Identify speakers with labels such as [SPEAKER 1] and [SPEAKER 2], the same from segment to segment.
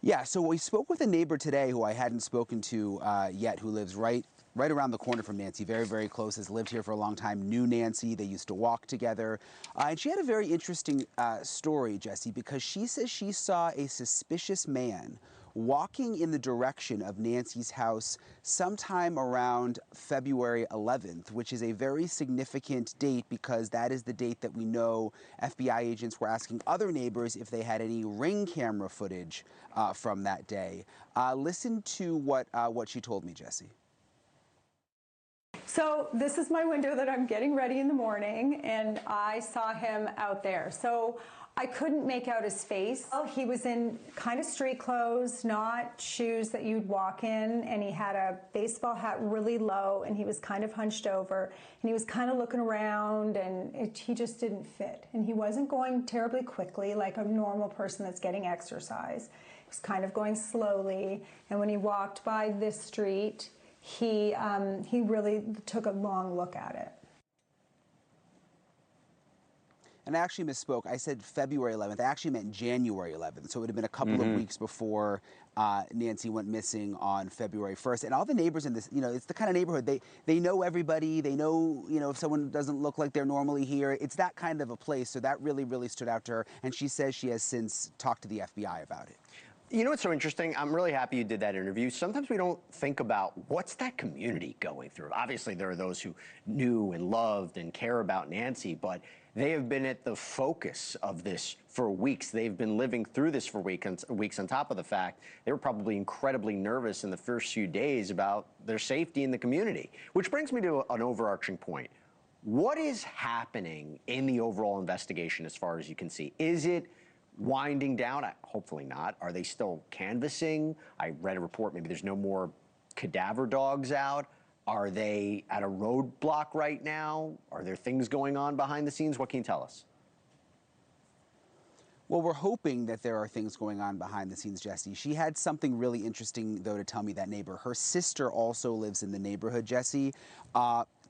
[SPEAKER 1] Yeah, so we spoke with a neighbor today who I hadn't spoken to yet, who lives right around the corner from Nancy, very, very close, has lived here for a long time, knew Nancy, they used to walk together. And she had a very interesting story, Jesse, because she says she saw a suspicious man walking in the direction of Nancy's house sometime around February 11th, which is a very significant date because that is the date that we know FBI agents were asking other neighbors if they had any ring camera footage from that day. Listen to what she told me, Jesse.
[SPEAKER 2] So this is my window that I'm getting ready in the morning, and I saw him out there. So I couldn't make out his face. Well, he was in kind of street clothes, not shoes that you'd walk in, and he had a baseball hat really low, and he was kind of hunched over, and he was kind of looking around, and he just didn't fit. And he wasn't going terribly quickly like a normal person that's getting exercise. He was kind of going slowly, and when he walked by this street, he really took a long look at it.
[SPEAKER 1] And I actually misspoke. I said February 11th. I actually meant January 11th. So it would have been a couple of weeks before Nancy went missing on February 1st. And all the neighbors in this, it's the kind of neighborhood, they know everybody. They know, if someone doesn't look like they're normally here. It's that kind of a place. So that really, really stood out to her. And she says she has since talked to the FBI about it.
[SPEAKER 3] You know what's so interesting? I'm really happy you did that interview. Sometimes we don't think about what's that community going through. Obviously, there are those who knew and loved and care about Nancy, but they have been at the focus of this for weeks. They've been living through this for weeks on top of the fact they were probably incredibly nervous in the first few days about their safety in the community. Which brings me to an overarching point. What is happening in the overall investigation as far as you can see? Is it winding down? Hopefully not. Are they still canvassing? I read a report, maybe there's no more cadaver dogs out. Are they at a roadblock right now? Are there things going on behind the scenes? What can you tell us?
[SPEAKER 1] Well, we're hoping that there are things going on behind the scenes, Jesse. She had something really interesting, though, to tell me, that neighbor. Her sister also lives in the neighborhood, Jesse,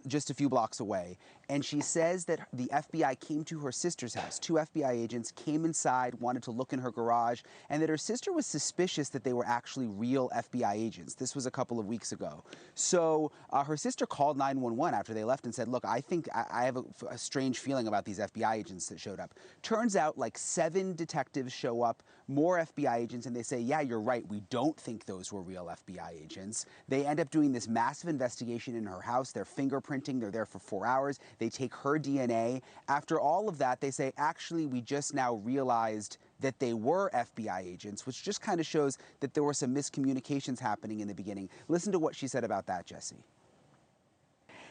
[SPEAKER 1] just a few blocks away. And she says that the FBI came to her sister's house. 2 FBI agents came inside, wanted to look in her garage, and that her sister was suspicious that they were actually real FBI agents. This was a couple of weeks ago. So her sister called 911 after they left and said, look, I think I have a strange feeling about these FBI agents that showed up. Turns out like 7 detectives show up, more FBI agents, and they say, yeah, you're right, we don't think those were real FBI agents. They end up doing this massive investigation in her house. They're fingerprinting. They're there for 4 hours. They take her DNA. After all of that, they say, actually, we just now realized that they were FBI agents, which just kind of shows that there were some miscommunications happening in the beginning. Listen to what she said about that, Jesse.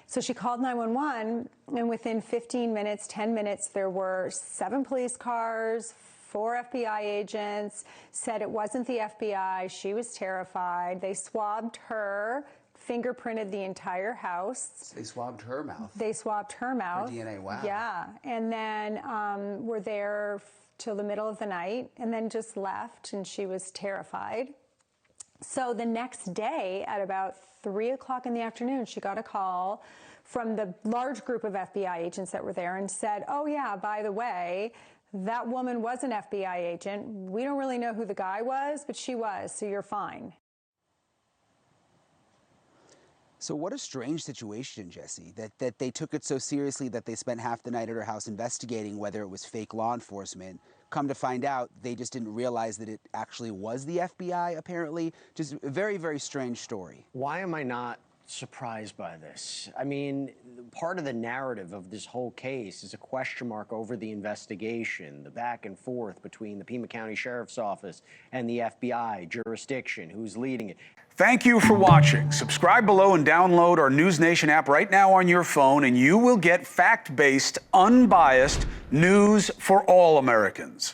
[SPEAKER 2] So she called 911, and within 15 minutes, 10 minutes, there were 7 police cars, 4 FBI agents, said it wasn't the FBI. She was terrified. They swabbed her, fingerprinted the entire house.
[SPEAKER 1] They swabbed her mouth.
[SPEAKER 2] They swabbed her mouth.
[SPEAKER 1] For DNA, wow.
[SPEAKER 2] Yeah, and then were there till the middle of the night, and then just left, and she was terrified. So the next day, at about 3 o'clock in the afternoon, she got a call from the large group of FBI agents that were there and said, oh yeah, by the way, that woman was an FBI agent. We don't really know who the guy was, but she was, so you're fine.
[SPEAKER 1] So what a strange situation, Jesse, that they took it so seriously that they spent half the night at her house investigating whether it was fake law enforcement. Come to find out, they just didn't realize that it actually was the FBI, apparently. Just a very, very strange story.
[SPEAKER 3] Why am I not surprised by this? I mean, part of the narrative of this whole case is a question mark over the investigation, the back and forth between the Pima County Sheriff's Office and the FBI, jurisdiction, who's leading it.
[SPEAKER 4] Thank you for watching. Subscribe below and download our NewsNation app right now on your phone, and you will get fact-based, unbiased news for all Americans.